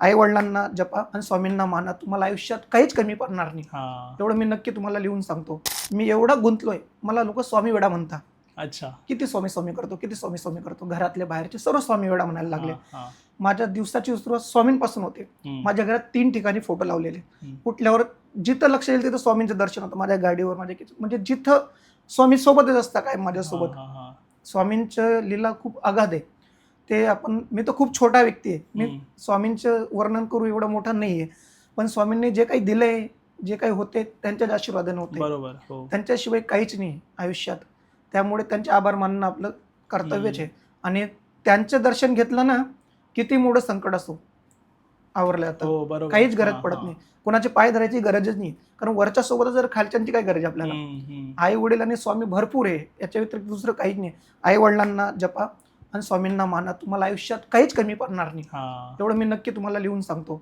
आई वडिलांना जपा आणि स्वामींना माना, तुम्हाला आयुष्यात काहीच कमी पडणार नाही. हा. एवढं मी नक्की तुम्हाला लिहून सांगतो. मी एवढा गुंतलोय, मला लोक स्वामी वेडा म्हणतात. अच्छा. किती स्वामी स्वामी करतो, किती स्वामी स्वामी करतो. घरातले बाहेरचे सर्व स्वामी वेडा म्हणायला लागले. हा. माझ्या दिवसाची सुरुवात स्वामींपासून होते. माझ्या घरात 3 ठिकाणी फोटो लावलेले. उठल्यावर जिथं लक्ष येईल तिथं स्वामींचं दर्शन होतं. माझ्या गाडीवर, माझ्या म्हणजे जिथं स्वामी सोबतच असतात काय माझ्यासोबत. स्वामींचं लीला खूप अगाध आहे. ते मी तर खूप छोटा व्यक्ती आहे. मी स्वामींचं वर्णन करू एवढं मोठं नाहीये. पण स्वामींनी जे काही दिलंय, जे काही होते त्यांच्याच आशीर्वादाने होते. बरोबर. हो. त्यांच्याशिवाय काहीच नाही आयुष्यात. त्यामुळे त्यांचे आभार मानणं आपलं कर्तव्यच आहे. आणि त्यांचं दर्शन घेतलं ना, किती मोठं संकट असो आवरलं हो, जातं. बरोबर. काहीच गरज पडत नाही. कोणाचे पाय धरायची गरजच नाही. कारण वरच्या सोबतच जर खालच्यांची काय गरज आहे आपल्याला. आई वडील आणि स्वामी भरपूर आहे. याच्या व्यतिरिक्त दुसरं काहीच नाही. आई वडिलांना जपा आणि स्वामींना माना, तुम्हाला आयुष्यात काहीच कमी पडणार नाही. एवढं मी नक्की तुम्हाला लिहून सांगतो.